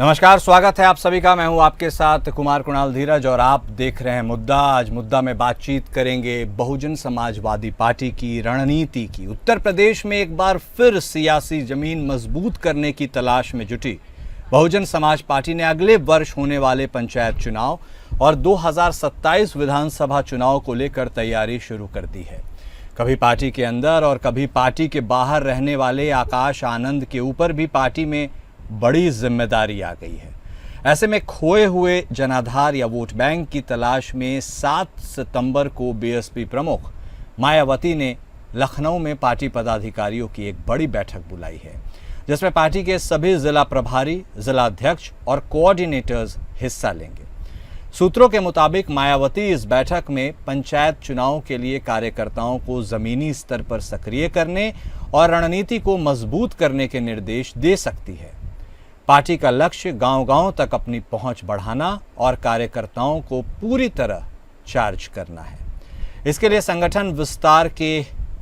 नमस्कार, स्वागत है आप सभी का। मैं हूं आपके साथ कुमार कुणाल धीरज और आप देख रहे हैं मुद्दा। आज मुद्दा में बातचीत करेंगे बहुजन समाजवादी पार्टी की रणनीति की। उत्तर प्रदेश में एक बार फिर सियासी जमीन मजबूत करने की तलाश में जुटी बहुजन समाज पार्टी ने अगले वर्ष होने वाले पंचायत चुनाव और 2027 विधानसभा चुनाव को लेकर तैयारी शुरू कर दी है। कभी पार्टी के अंदर और कभी पार्टी के बाहर रहने वाले आकाश आनंद के ऊपर भी पार्टी में बड़ी जिम्मेदारी आ गई है। ऐसे में खोए हुए जनाधार या वोट बैंक की तलाश में 7 सितंबर को बीएसपी प्रमुख मायावती ने लखनऊ में पार्टी पदाधिकारियों की एक बड़ी बैठक बुलाई है, जिसमें पार्टी के सभी जिला प्रभारी, जिला अध्यक्ष और कोऑर्डिनेटर्स हिस्सा लेंगे। सूत्रों के मुताबिक मायावती इस बैठक में पंचायत चुनाव के लिए कार्यकर्ताओं को जमीनी स्तर पर सक्रिय करने और रणनीति को मजबूत करने के निर्देश दे सकती है। पार्टी का लक्ष्य गांव-गांव तक अपनी पहुंच बढ़ाना और कार्यकर्ताओं को पूरी तरह चार्ज करना है। इसके लिए संगठन विस्तार के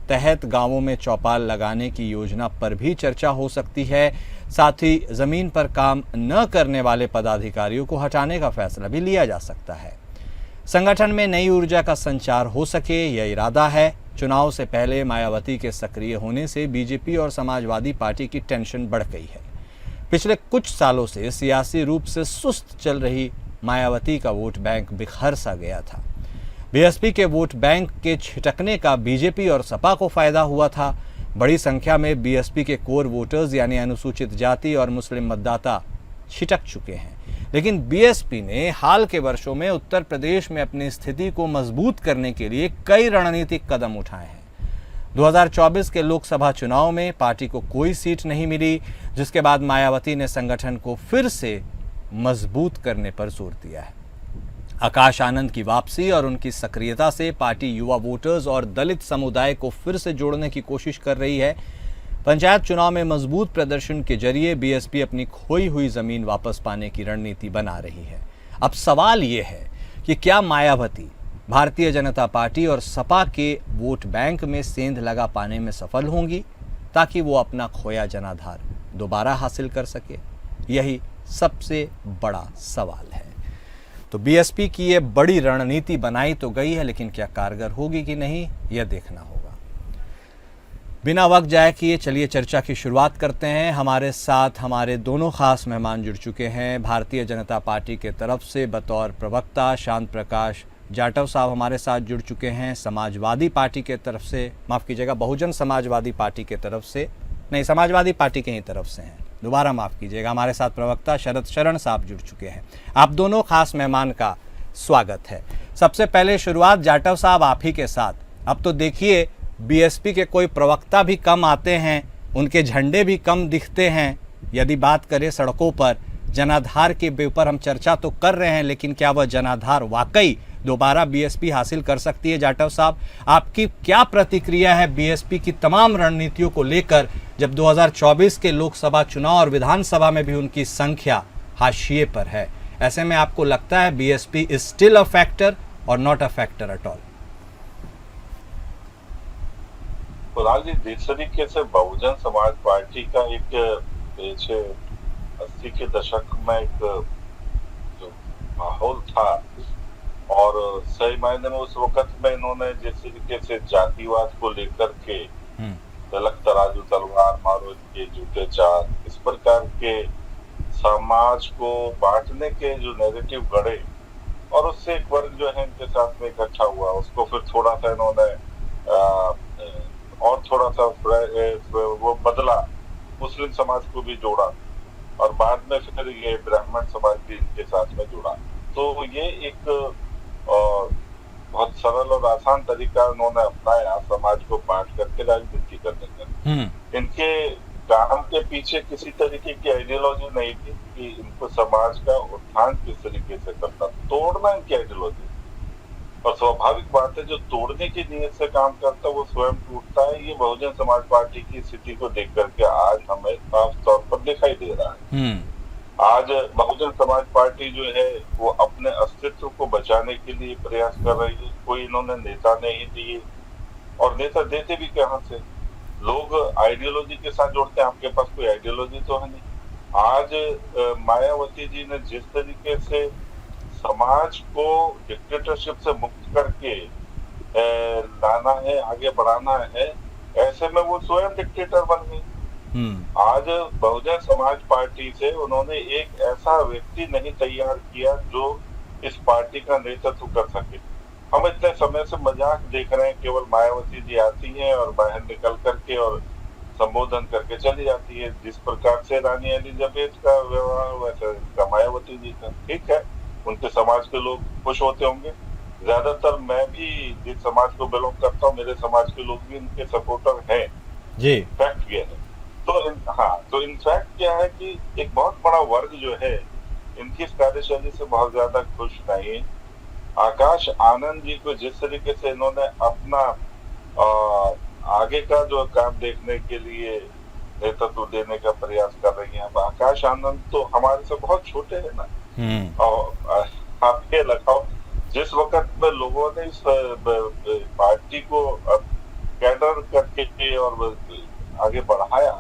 तहत गांवों में चौपाल लगाने की योजना पर भी चर्चा हो सकती है। साथ ही जमीन पर काम न करने वाले पदाधिकारियों को हटाने का फैसला भी लिया जा सकता है। संगठन में नई ऊर्जा का संचार हो सके, यह इरादा है। चुनाव से पहले मायावती के सक्रिय होने से बीजेपी और समाजवादी पार्टी की टेंशन बढ़ गई है। पिछले कुछ सालों से सियासी रूप से सुस्त चल रही मायावती का वोट बैंक बिखर सा गया था। बीएसपी के वोट बैंक के छिटकने का बीजेपी और सपा को फायदा हुआ था। बड़ी संख्या में बीएसपी के कोर वोटर्स यानी अनुसूचित जाति और मुस्लिम मतदाता छिटक चुके हैं, लेकिन बीएसपी ने हाल के वर्षों में उत्तर प्रदेश में अपनी स्थिति को मजबूत करने के लिए कई रणनीतिक कदम उठाए हैं। 2024 के लोकसभा चुनाव में पार्टी को कोई सीट नहीं मिली, जिसके बाद मायावती ने संगठन को फिर से मजबूत करने पर जोर दिया है। आकाश आनंद की वापसी और उनकी सक्रियता से पार्टी युवा वोटर्स और दलित समुदाय को फिर से जोड़ने की कोशिश कर रही है। पंचायत चुनाव में मजबूत प्रदर्शन के जरिए बीएसपी अपनी खोई हुई जमीन वापस पाने की रणनीति बना रही है। अब सवाल ये है कि क्या मायावती भारतीय जनता पार्टी और सपा के वोट बैंक में सेंध लगा पाने में सफल होंगी, ताकि वो अपना खोया जनाधार दोबारा हासिल कर सके? यही सबसे बड़ा सवाल है। तो बीएसपी की ये बड़ी रणनीति बनाई तो गई है, लेकिन क्या कारगर होगी कि नहीं, यह देखना होगा। बिना वक्त जाए किए चलिए चर्चा की शुरुआत करते हैं। हमारे साथ हमारे दोनों खास मेहमान जुड़ चुके हैं। भारतीय जनता पार्टी के तरफ से बतौर प्रवक्ता शांत प्रकाश जाटव साहब हमारे साथ जुड़ चुके हैं। समाजवादी पार्टी के तरफ से, माफ़ कीजिएगा, बहुजन समाजवादी पार्टी के तरफ से नहीं, समाजवादी पार्टी के ही तरफ से हैं, दोबारा माफ़ कीजिएगा, हमारे साथ प्रवक्ता शरद शरण साहब जुड़ चुके हैं। आप दोनों खास मेहमान का स्वागत है। सबसे पहले शुरुआत जाटव साहब आप ही के साथ। अब तो देखिए बीएसपी के कोई प्रवक्ता भी कम आते हैं, उनके झंडे भी कम दिखते हैं। यदि बात करें सड़कों पर जनाधार के ऊपर हम चर्चा तो कर रहे हैं, लेकिन क्या वह जनाधार वाकई दोबारा बीएसपी हासिल कर सकती है? जाटव साहब, आपकी क्या प्रतिक्रिया है बीएसपी की तमाम रणनीतियों को लेकर, जब 2024 के लोकसभा चुनाव और विधानसभा में भी उनकी संख्या हाशिए पर है? ऐसे में आपको लगता है BSP is still a factor और not a factor at all? Kunal ji, जिस तरीके से बहुजन समाज पार्टी का एक पीछे 80 के दशक में एक जो माहौल था, और सही मायने में उस वक्त में इन्होंने जिस तरीके से जातिवाद को लेकर के तलक तराजू तलवार मारो के जूते चार, इस प्रकार के समाज को बांटने के जो नैरेटिव गढ़े और उससे एक वर्ग जो है इनके साथ में इकट्ठा हुआ, उसको फिर थोड़ा सा इन्होंने और थोड़ा सा वो बदला, मुस्लिम समाज को भी जोड़ा और बाद में फिर ये ब्राह्मण समाज भी इनके साथ में जुड़ा। तो ये एक बहुत सरल और आसान तरीका उन्होंने अपनाया समाज को बांट करके राजनीति करने का। इनके काम के पीछे किसी तरीके की आइडियोलॉजी नहीं थी कि इनको समाज का उत्थान किस तरीके से करना, तोड़ना इनकी आइडियोलॉजी। और स्वाभाविक बात है, जो तोड़ने की नीयत से काम करता है वो स्वयं टूटता है। ये बहुजन समाज पार्टी की स्थिति को देख करके आज हमें साफ तौर पर दिखाई दे रहा है। आज बहुजन समाज पार्टी जो है वो अपने अस्तित्व को बचाने के लिए प्रयास कर रही है। कोई इन्होंने नेता नहीं दिए, और नेता देते भी कहां से? लोग आइडियोलॉजी के साथ जोड़ते हैं, आपके पास कोई आइडियोलॉजी तो है नहीं। आज मायावती जी ने जिस तरीके से समाज को डिक्टेटरशिप से मुक्त करके लाना है, आगे बढ़ाना है, ऐसे में वो स्वयं डिक्टेटर बन गई। आज बहुजन समाज पार्टी से उन्होंने एक ऐसा व्यक्ति नहीं तैयार किया जो इस पार्टी का नेतृत्व कर सके। हम इतने समय से मजाक देख रहे हैं, केवल मायावती जी आती हैं और बाहर निकल करके और संबोधन करके चली जाती है। जिस प्रकार से रानी एलिजाबेथ का व्यवहार वैसे मायावती जी का, ठीक है, उनके समाज के लोग खुश होते होंगे। ज्यादातर मैं भी जिस समाज को बिलोंग करता हूँ, मेरे समाज के लोग भी उनके सपोर्टर हैं जी। फैक्ट ये है। तो इनफैक्ट क्या है कि एक बहुत बड़ा वर्ग जो है इनकी इस कार्यशैली से बहुत ज्यादा खुश नहीं। आकाश आनंद जी को जिस तरीके से इन्होंने अपना आगे का जो काम देखने के लिए नेतृत्व देने का प्रयास कर रही हैं। आकाश आनंद तो हमारे से बहुत छोटे हैं ना। और आप ये लगाओ, जिस वक्त में लोगों ने इस पार्टी को कैडर करके और आगे बढ़ाया,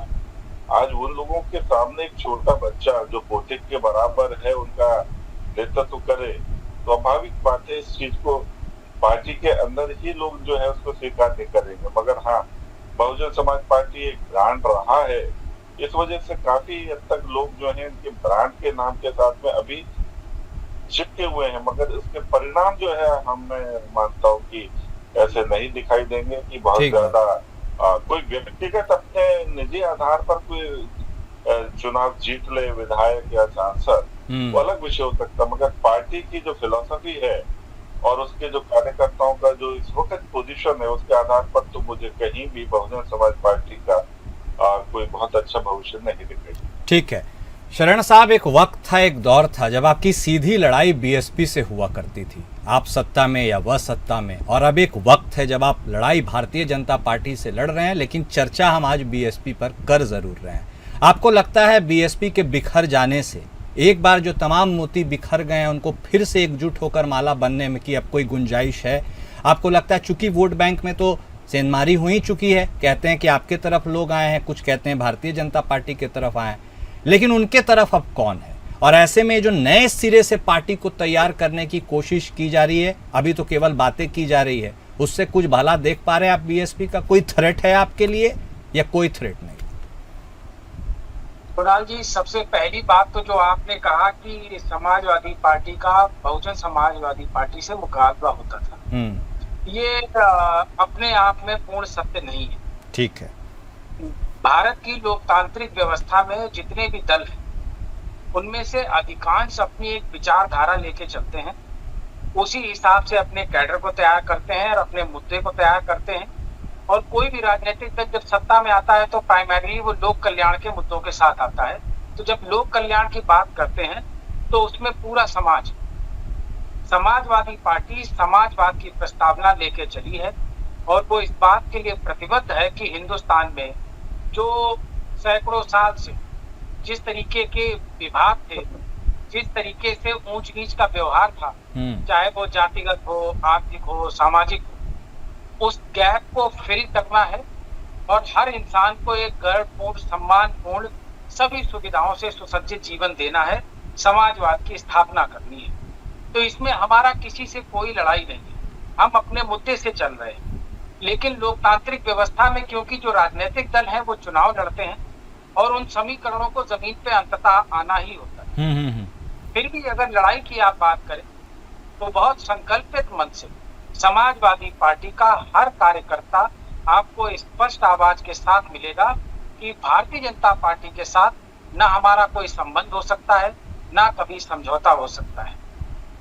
आज उन लोगों के सामने एक छोटा बच्चा जो पोते के बराबर है उनका नेतृत्व करे, तो स्वाभाविक बात है इस चीज को पार्टी के अंदर ही लोग जो है उसको स्वीकार नहीं करेंगे। मगर हाँ, बहुजन समाज पार्टी एक ब्रांड रहा है, इस वजह से काफी हद तक लोग जो है इनके ब्रांड के नाम के साथ में अभी चिपके हुए हैं। मगर इसके परिणाम जो है मैं मानता हूँ कि ऐसे नहीं दिखाई देंगे कि बहुत ज्यादा कोई व्यक्तिगत अपने निजी आधार पर कोई चुनाव जीत ले विधायक या सांसद, वो अलग विषय हो सकता। मगर पार्टी की जो फिलॉसफी है और उसके जो कार्यकर्ताओं का जो इस वक्त पोजीशन है, उसके आधार पर तो मुझे कहीं भी बहुजन समाज पार्टी का कोई बहुत अच्छा भविष्य नहीं दिखेगा। ठीक है शरण साहब, एक वक्त था, एक दौर था जब आपकी सीधी लड़ाई बीएसपी से हुआ करती थी, आप सत्ता में या वह सत्ता में, और अब एक वक्त है जब आप लड़ाई भारतीय जनता पार्टी से लड़ रहे हैं, लेकिन चर्चा हम आज बीएसपी पर कर जरूर रहे हैं। आपको लगता है बीएसपी के बिखर जाने से, एक बार जो तमाम मोती बिखर गए हैं उनको फिर से एकजुट होकर माला बनने में की अब कोई गुंजाइश है? आपको लगता है, चूंकि वोट बैंक में तो सेंधमारी हो ही चुकी है, कहते हैं कि आपके तरफ लोग आए हैं, कुछ कहते हैं भारतीय जनता पार्टी की तरफ आए हैं, लेकिन उनके तरफ अब कौन है? और ऐसे में जो नए सिरे से पार्टी को तैयार करने की कोशिश की जा रही है, अभी तो केवल बातें की जा रही है, उससे कुछ भला देख पा रहे हैं आप बीएसपी का? कोई थ्रेट है आपके लिए या कोई थ्रेट नहीं? कुणाल जी, सबसे पहली बात तो जो आपने कहा कि समाजवादी पार्टी का बहुजन समाजवादी पार्टी से मुकाबला होता था, ये अपने आप में पूर्ण सत्य नहीं है। ठीक है। भारत की लोकतांत्रिक व्यवस्था में जितने भी दल हैं, उनमें से अधिकांश अपनी एक विचारधारा लेके चलते हैं, उसी हिसाब से अपने कैडर को तैयार करते हैं और अपने मुद्दे को तैयार करते हैं। और कोई भी राजनीतिक दल जब सत्ता में आता है तो प्राइमरीली वो लोक कल्याण के मुद्दों के साथ आता है। तो जब लोक कल्याण की बात करते हैं तो उसमें पूरा समाज, समाजवादी पार्टी समाजवाद की प्रस्तावना लेके चली है और वो इस बात के लिए प्रतिबद्ध है कि हिंदुस्तान में जो सैकड़ों साल से जिस तरीके के विभाग थे, जिस तरीके से ऊंच नीच का व्यवहार था, चाहे वो जातिगत हो, आर्थिक हो, सामाजिक हो, उस गैप को फिल करना है और हर इंसान को एक गर्वपूर्ण, सम्मानपूर्ण, सभी सुविधाओं से सुसज्जित जीवन देना है, समाजवाद की स्थापना करनी है। तो इसमें हमारा किसी से कोई लड़ाई नहीं है, हम अपने मुद्दे से चल रहे हैं। लेकिन लोकतांत्रिक व्यवस्था में क्योंकि जो राजनीतिक दल हैं वो चुनाव लड़ते हैं और उन समीकरणों को जमीन पे अंततः आना ही होता है। फिर भी अगर लड़ाई की आप बात करें तो बहुत संकल्पित मन से समाजवादी पार्टी का हर कार्यकर्ता आपको स्पष्ट आवाज के साथ मिलेगा कि भारतीय जनता पार्टी के साथ ना हमारा कोई संबंध हो सकता है, ना कभी समझौता हो सकता है।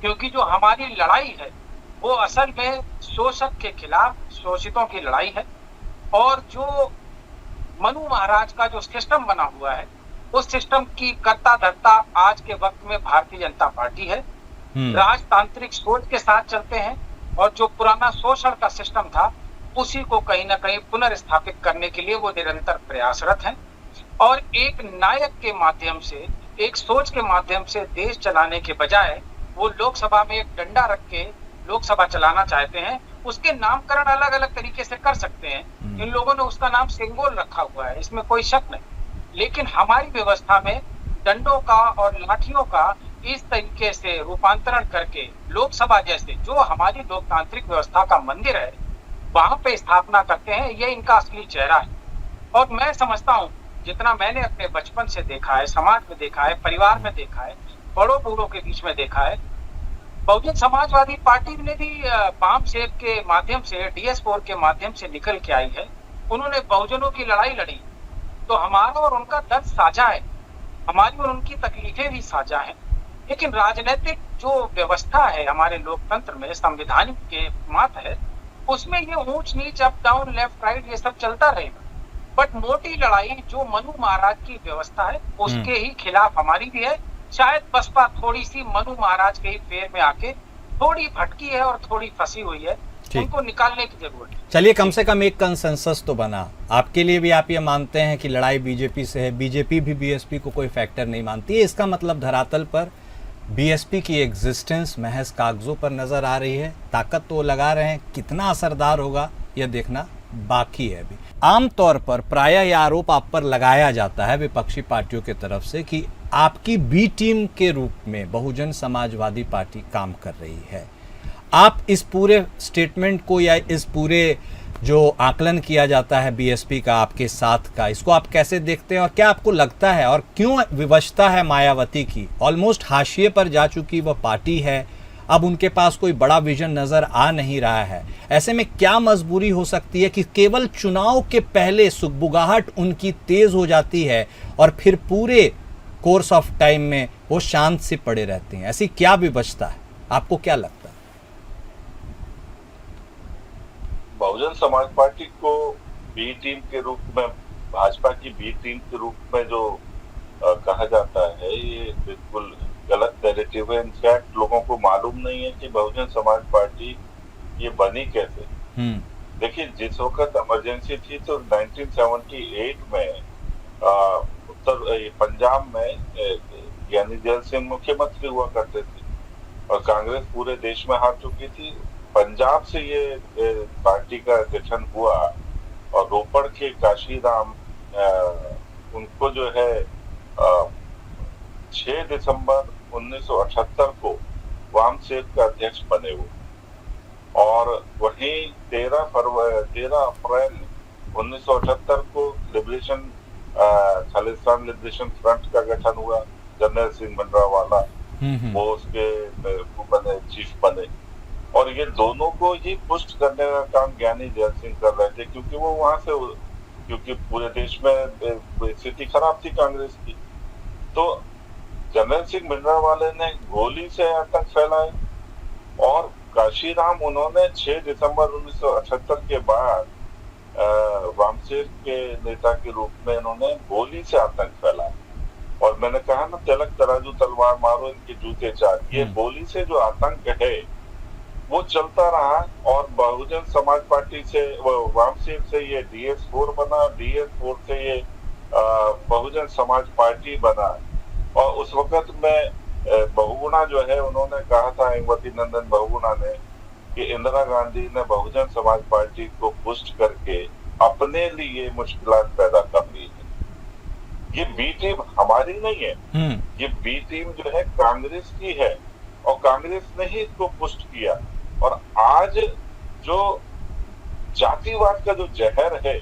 क्योंकि जो हमारी लड़ाई है वो असल में शोषक के खिलाफ शोषितों की लड़ाई है। और जो मनु महाराज का जो सिस्टम बना हुआ है, उस सिस्टम की कर्ता धर्ता आज के वक्त में भारतीय जनता पार्टी है। राजतांत्रिक सोच के साथ चलते हैं और जो पुराना शोषण का सिस्टम था उसी को कहीं ना कहीं पुनर्स्थापित करने के लिए वो निरंतर प्रयासरत हैं। और एक नायक के माध्यम से, एक सोच के माध्यम से देश चलाने के बजाय वो लोकसभा में एक डंडा रख के लोकसभा चलाना चाहते हैं। उसके नामकरण अलग अलग तरीके से कर सकते हैं, इन लोगों ने उसका नाम सिंगोल रखा हुआ है, इसमें कोई शक नहीं। लेकिन हमारी व्यवस्था में डंडों का और लाठियों का इस तरीके से रूपांतरण करके लोकसभा जैसे जो हमारी लोकतांत्रिक व्यवस्था का मंदिर है वहां पे स्थापना करते हैं, ये इनका असली चेहरा है। और मैं समझता हूँ, जितना मैंने अपने बचपन से देखा है, समाज में देखा है, परिवार में देखा है, बड़ों बूढ़ों के बीच में देखा है, बहुजन समाजवादी पार्टी ने भी बाम सेब के माध्यम से, DS4 के माध्यम से निकल के आई है। उन्होंने बहुजनों की लड़ाई लड़ी, तो हमारा और उनका दर्द साझा है, हमारी और उनकी तकलीफें भी साझा हैं। लेकिन राजनीतिक जो व्यवस्था है हमारे लोकतंत्र में, संविधानिक के मात है, उसमें ये ऊंच नीच, अप डाउन, लेफ्ट राइट, ये सब चलता रहेगा। बट मोटी लड़ाई जो मनु महाराज की व्यवस्था है उसके ही खिलाफ हमारी भी है। शायद बसपा थोड़ी सी मनु महाराज के ही फेर में आके थोड़ी भटकी है और थोड़ी फंसी हुई है, उनको निकालने की जरूरत है। चलिए, कम से कम एक कंसेंसस तो बना आपके लिए भी। आप ये मानते हैं कि लड़ाई बीजेपी से है, बीजेपी भी बीएसपी को कोई फैक्टर नहीं मानती है। इसका मतलब धरातल पर बीएसपी की एग्जिस्टेंस महज कागजों पर नजर आ रही है। ताकत तो वो लगा रहे हैं, कितना असरदार होगा यह देखना बाकी है अभी। आमतौर पर प्रायः यह आरोप आप पर लगाया जाता है विपक्षी पार्टियों की तरफ से कि आपकी बी टीम के रूप में बहुजन समाजवादी पार्टी काम कर रही है। आप इस पूरे स्टेटमेंट को या इस पूरे जो आकलन किया जाता है बीएसपी का आपके साथ का, इसको आप कैसे देखते हैं और क्या आपको लगता है और क्यों विवशता है मायावती की? ऑलमोस्ट हाशिए पर जा चुकी वह पार्टी है, अब उनके पास कोई बड़ा विजन नजर आ नहीं रहा है। ऐसे में क्या मजबूरी हो सकती है कि केवल चुनाव के पहले सुगबुगाहट उनकी तेज हो जाती है और फिर पूरे कोर्स ऑफ टाइम में वो शांत से पड़े रहते हैं? ऐसी क्या विवशता है, आपको क्या लगता है? बहुजन समाज पार्टी को बी टीम के रूप में, भाजपा की बी टीम के रूप में जो कहा जाता है, ये बिल्कुल गलत नैरेटिव है। इनफैक्ट लोगों को मालूम नहीं है कि बहुजन समाज पार्टी ये बनी कैसे। देखिए, जिस वक्त इमरजेंसी थी तो 1978 में पंजाब में ज्ञानी जैल सिंह मुख्यमंत्री हुआ करते थे और कांग्रेस पूरे देश में हार चुकी थी। पंजाब से ये पार्टी का गठन हुआ और रोपड़ के काशीराम उनको जो है 6 दिसंबर 1978 को वाम सेब का अध्यक्ष बने वो, और वहीं 13 अप्रैल 1978 को लिबरेशन खालिस्तान लिबरेशन फ्रंट का गठन हुआ। जनरल सिंह भिंडरावाला वो उसके बने, चीफ बने, और ये दोनों को ही पुष्ट करने का काम ज्ञानी जैल सिंह कर रहे थे, क्योंकि वो वहां से, क्योंकि पूरे देश में स्थिति खराब थी कांग्रेस की। तो जनरल सिंह भिंडरावाले ने गोली से आतंक फैलाए और काशीराम उन्होंने 6 दिसंबर 1978 के बाद वामसेब के नेता के रूप में इन्होंने गोली से आतंक फैलाया। और मैंने कहा ना, तिलक तराजू तलवार मारो इनके जूते चार, ये गोली से जो आतंक है वो चलता रहा। और बहुजन समाज पार्टी से, वामसेब से ये DS4 बना, DS4 से ये बहुजन समाज पार्टी बना। और उस वक्त में बहुगुणा जो है, उन्होंने कहा था, हेमवती नंदन बहुगुणा ने, कि इंदिरा गांधी ने बहुजन समाज पार्टी को पुष्ट करके अपने लिए मुश्किलात पैदा कर ली है। ये बी टीम हमारी नहीं है, ये बी टीम जो है कांग्रेस की है और कांग्रेस ने ही इसको पुष्ट किया। और आज जो जातिवाद का जो जहर है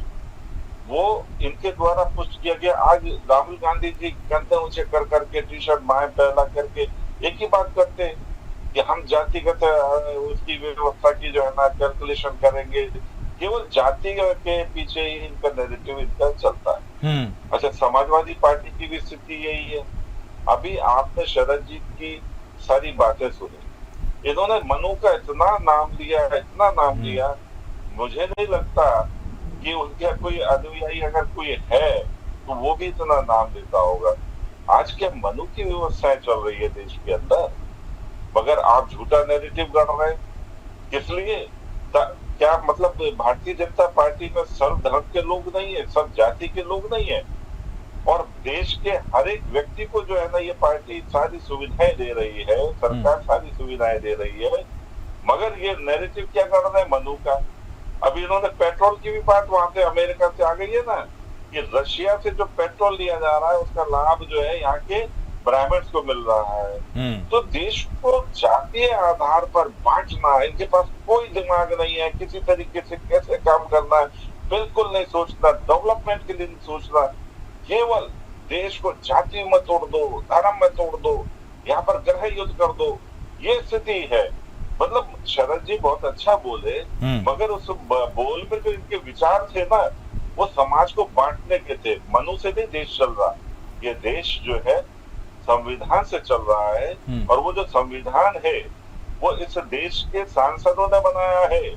वो इनके द्वारा पुष्ट किया गया। आज राहुल गांधी जी कंधे ऊंचे कर करके, टी शर्ट बाएं फैला करके एक ही बात करते हैं कि हम जातिगत उसकी व्यवस्था की जो है ना कैलकुलेशन करेंगे। केवल जाति के पीछे ही इनका नैरेटिव इनका चलता है। अच्छा, समाजवादी पार्टी की भी स्थिति यही है। अभी आपने शरद जी की सारी बातें सुनी, इन्होंने मनु का इतना नाम लिया, मुझे नहीं लगता कि उनका कोई अनुयायी अगर कोई है तो वो भी इतना नाम लेता होगा। आज क्या मनु की व्यवस्थाएं चल रही है देश के अंदर, मगर आप झूठा नैरेटिव गढ़ रहे हैं। किस लिए? क्या मतलब भारतीय जनता पार्टी में सब धर्म के लोग नहीं है, सब जाति के लोग नहीं है, और देश के हर एक व्यक्ति को जो है ना ये पार्टी सारी सुविधाएं दे रही है, सरकार सारी सुविधाएं दे रही है, मगर ये नैरेटिव क्या कर रहा है मनु का। अभी इन्होंने पेट्रोल की भी बात वहां से अमेरिका से आ गई है ना, कि रशिया से जो पेट्रोल लिया जा रहा है उसका लाभ जो है यहाँ के ब्राह्मण्स को मिल रहा है। तो देश को जातीय आधार पर बांटना, इनके पास कोई दिमाग नहीं है, किसी तरीके से कैसे काम करना है बिल्कुल नहीं सोचना, डेवलपमेंट के लिए नहीं सोचना, केवल देश को जाति में तोड़ दो, धर्म में तोड़ दो, यहाँ पर ग्रह युद्ध कर दो, ये स्थिति है। मतलब शरद जी बहुत अच्छा बोले, मगर उस बोल में जो इनके विचार थे ना, वो समाज को बांटने के थे। मनु से नहीं देश चल रहा, ये देश जो है संविधान से चल रहा है, और वो जो संविधान है वो इस देश के सांसदों ने बनाया है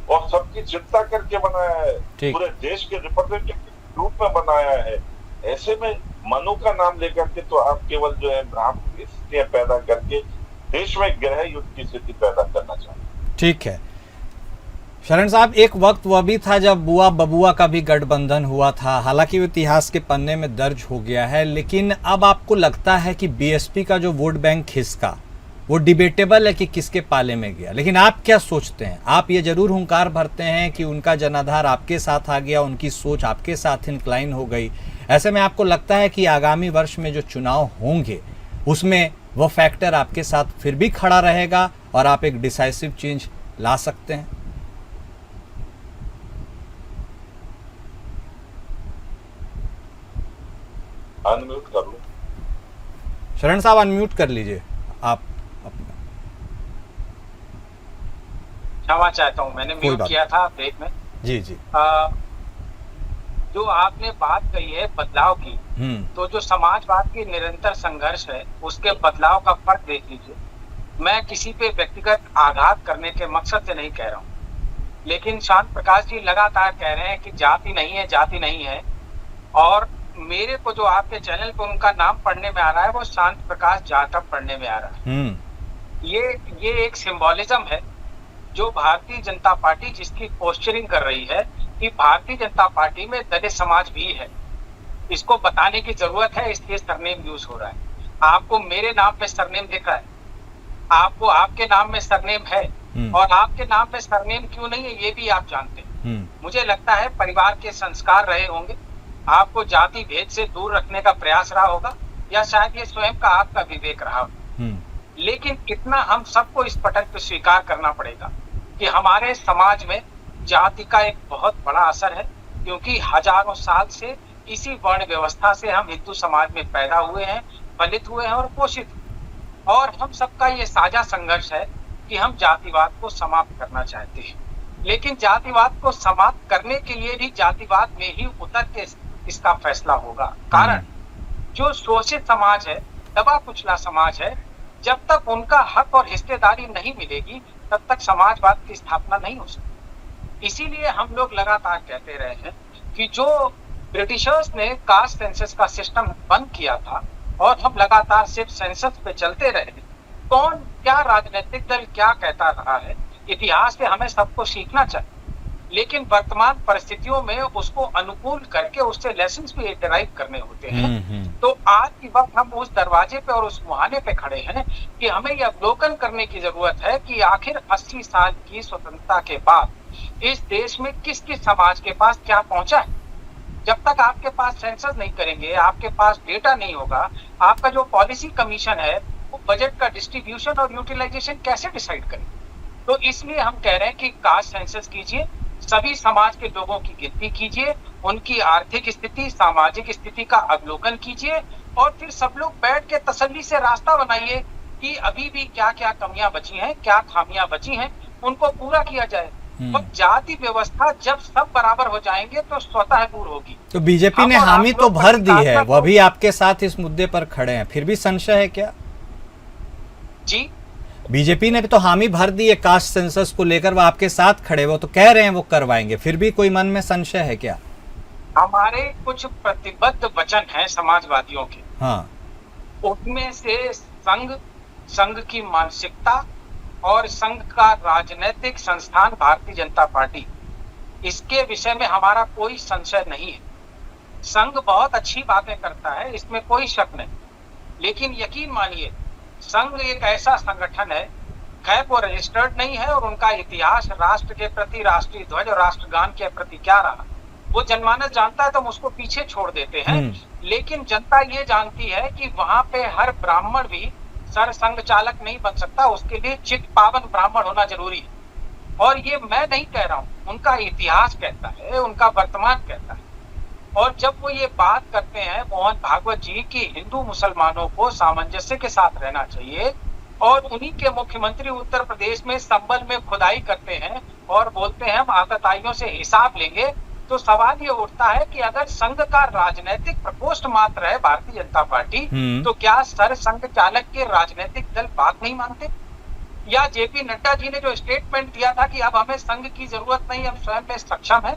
और सबकी चिंता करके बनाया है, पूरे देश के रिप्रेजेंटेटिव रूप में बनाया है। ऐसे में मनु का नाम लेकर के तो आप केवल जो है ब्राह्मण स्थितियां पैदा करके देश में ग्रह युद्ध की स्थिति पैदा करना चाहते। ठीक है शरण साहब, एक वक्त वह भी था जब बुआ बबुआ का भी गठबंधन हुआ था, हालांकि वो इतिहास के पन्ने में दर्ज हो गया है, लेकिन अब आपको लगता है कि बीएसपी का जो वोट बैंक खिसका वो डिबेटेबल है कि किसके पाले में गया, लेकिन आप क्या सोचते हैं? आप ये जरूर हुंकार भरते हैं कि उनका जनाधार आपके साथ आ गया, उनकी सोच आपके साथ इंक्लाइन हो गई। ऐसे में आपको लगता है कि आगामी वर्ष में जो चुनाव होंगे उसमें वो फैक्टर आपके साथ फिर भी खड़ा रहेगा और आप एक डिसाइसिव चेंज ला सकते हैं? अनम्यूट कर लो शरण साहब, अनम्यूट कर लीजिए आप अपना। क्षमा चाहता हूँ, मैंने म्यूट किया था ब्रेक में। जी जी। जो आपने बात कही है बदलाव की, तो जो समाजवाद की निरंतर संघर्ष है उसके बदलाव का फर्क देख लीजिए। मैं किसी पे व्यक्तिगत आघात करने के मकसद से नहीं कह रहा हूँ, लेकिन शांत प्रकाश जी लगातार कह रहे हैं कि जाति नहीं है, जाति नहीं है, और मेरे को जो आपके चैनल पर उनका नाम पढ़ने में आ रहा है वो शांत प्रकाश जाटव पढ़ने में आ रहा है। ये एक सिंबोलिज्म है जो भारतीय जनता पार्टी जिसकी पोस्चरिंग कर रही है कि भारतीय जनता पार्टी में दलित समाज भी है, इसको बताने की जरूरत है, इसलिए सरनेम यूज हो रहा है। आपको मेरे नाम पे सरनेम दिख रहा है, आपको आपके नाम में सरनेम है, और आपके नाम पे सरनेम क्यों नहीं है ये भी आप जानते हैं। मुझे लगता है परिवार के संस्कार रहे होंगे, आपको जाति भेद से दूर रखने का प्रयास रहा होगा, या शायद ये स्वयं का आपका विवेक रहा हो। लेकिन इतना हम सबको इस पटल पर स्वीकार करना पड़ेगा कि हमारे समाज में जाति का एक बहुत बड़ा असर है, क्योंकि हजारों साल से इसी वर्ण व्यवस्था से हम हिंदू समाज में पैदा हुए हैं, फलित हुए हैं और पोषित, और हम सबका ये साझा संघर्ष है कि हम जातिवाद को समाप्त करना चाहते हैं। लेकिन जातिवाद को समाप्त करने के लिए भी जातिवाद में ही उतर के इसका फैसला होगा। कारण जो शोषित समाज है, दबा कुचला समाज है, जब तक उनका हक और हिस्सेदारी नहीं मिलेगी तब तक समाजवाद की स्थापना नहीं हो सकती। इसीलिए हम लोग लगातार कहते रहे हैं कि जो ब्रिटिशर्स ने कास्ट सेंसस का सिस्टम बंद किया था और हम लगातार सिर्फ सेंसस पे चलते रहे, कौन क्या राजनीतिक दल क्या कहता रहा है, इतिहास से हमें सबको सीखना चाहिए, लेकिन वर्तमान परिस्थितियों में उसको अनुकूल करके उससे लेसन्स भी डिराइव करने होते हैं। तो आज की वक्त हम उस दरवाजे पे और उस मुहाने पे खड़े हैं कि हमें यह अवलोकन करने की जरूरत है कि आखिर 80 साल की स्वतंत्रता के बाद इस देश में किस किस समाज के पास क्या पहुंचा है। जब तक आपके पास सेंसस नहीं करेंगे, आपके पास डेटा नहीं होगा, आपका जो पॉलिसी कमीशन है वो बजट का डिस्ट्रीब्यूशन और यूटिलाइजेशन कैसे डिसाइड करे। तो इसलिए हम कह रहे हैं कि कास्ट सेंसस कीजिए, सभी समाज के लोगों की गिनती कीजिए, उनकी आर्थिक स्थिति, सामाजिक स्थिति का अवलोकन कीजिए, और फिर सब लोग बैठ के तसल्ली से रास्ता बनाइए कि अभी भी क्या क्या कमियां बची हैं, क्या खामियां बची हैं, उनको पूरा किया जाए। और जाति व्यवस्था जब सब बराबर हो जाएंगे तो स्वतः दूर होगी। तो बीजेपी ने हामी तो भर दी है, वह भी आपके साथ इस मुद्दे पर खड़े हैं, फिर भी संशय है क्या? जी, बीजेपी ने भी तो हामी भर दी है कास्ट सेंसस को लेकर, वो आपके साथ खड़े, वो तो कह रहे हैं वो करवाएंगे, फिर भी कोई मन में संशय है क्या? हमारे कुछ प्रतिबद्ध वचन हैं समाजवादियों के, हाँ, उनमें से संघ की मानसिकता और संघ का राजनीतिक संस्थान भारतीय जनता पार्टी, इसके विषय में हमारा कोई संशय नहीं है। संघ बहुत अच्छी बातें करता है, इसमें कोई शक नहीं, लेकिन यकीन मानिए संघ एक ऐसा संगठन है, खैर वो रजिस्टर्ड नहीं है और उनका इतिहास राष्ट्र के प्रति, राष्ट्रीय ध्वज और राष्ट्रगान के प्रति क्या रहा वो जनमानस जानता है तो हम उसको पीछे छोड़ देते हैं, लेकिन जनता ये जानती है कि वहां पे हर ब्राह्मण भी सर संघ चालक नहीं बन सकता, उसके लिए चित पावन ब्राह्मण होना जरूरी है। और ये मैं नहीं कह रहा हूँ, उनका इतिहास कहता है, उनका वर्तमान कहता है। और जब वो ये बात करते हैं मोहन भागवत जी की हिंदू मुसलमानों को सामंजस्य के साथ रहना चाहिए, और उन्हीं के मुख्यमंत्री उत्तर प्रदेश में संबल में खुदाई करते हैं और बोलते हैं हम आतताइयों से हिसाब लेंगे, तो सवाल ये उठता है कि अगर संघ का राजनीतिक प्रकोष्ठ मात्र है भारतीय जनता पार्टी, तो क्या सर संघ चालक के राजनीतिक दल बात नहीं मानते? या जेपी नड्डा जी ने जो स्टेटमेंट दिया था कि अब हमें संघ की जरूरत नहीं, हम स्वयं में सक्षम है,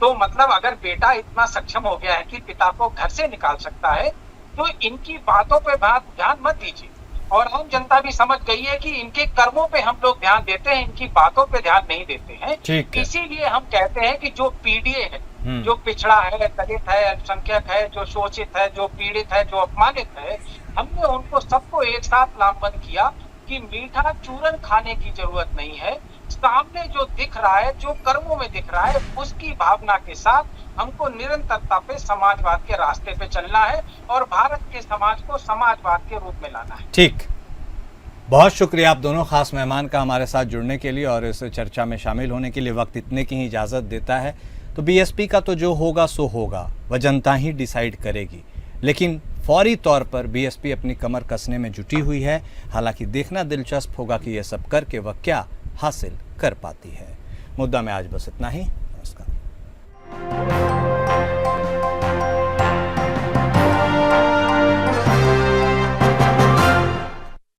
तो मतलब अगर बेटा इतना सक्षम हो गया है कि पिता को घर से निकाल सकता है, तो इनकी बातों पे ध्यान मत दीजिए। और आम जनता भी समझ गई है कि इनके कर्मों पे हम लोग ध्यान देते हैं, इनकी बातों पे ध्यान नहीं देते हैं। इसीलिए हम कहते हैं कि जो पीडीए है, जो पिछड़ा है, दलित है, अल्पसंख्यक है, जो शोषित है, जो पीड़ित है, जो अपमानित है, हमने उनको सबको एक साथ लामबंद किया कि मीठा चूरन खाने की जरूरत नहीं है। सामने जो दिख रहा है, जो कर्मों में दिख रहा है, उसकी भावना के साथ हमको निरंतरता पे समाजवाद के रास्ते पे चलना है और भारत के समाज को समाजवाद के रूप में लाना है। ठीक, बहुत शुक्रिया आप दोनों खास मेहमान का हमारे साथ जुड़ने के लिए और इस चर्चा में शामिल होने के लिए। वक्त इतने की ही इजाज़त देता है। तो बीएसपी का तो जो होगा सो होगा, वह जनता ही डिसाइड करेगी, लेकिन फौरी तौर पर बीएसपी अपनी कमर कसने में जुटी हुई है। हालांकि देखना दिलचस्प होगा कि यह सब करके वह क्या हासिल कर पाती है। मुद्दा में आज बस इतना ही।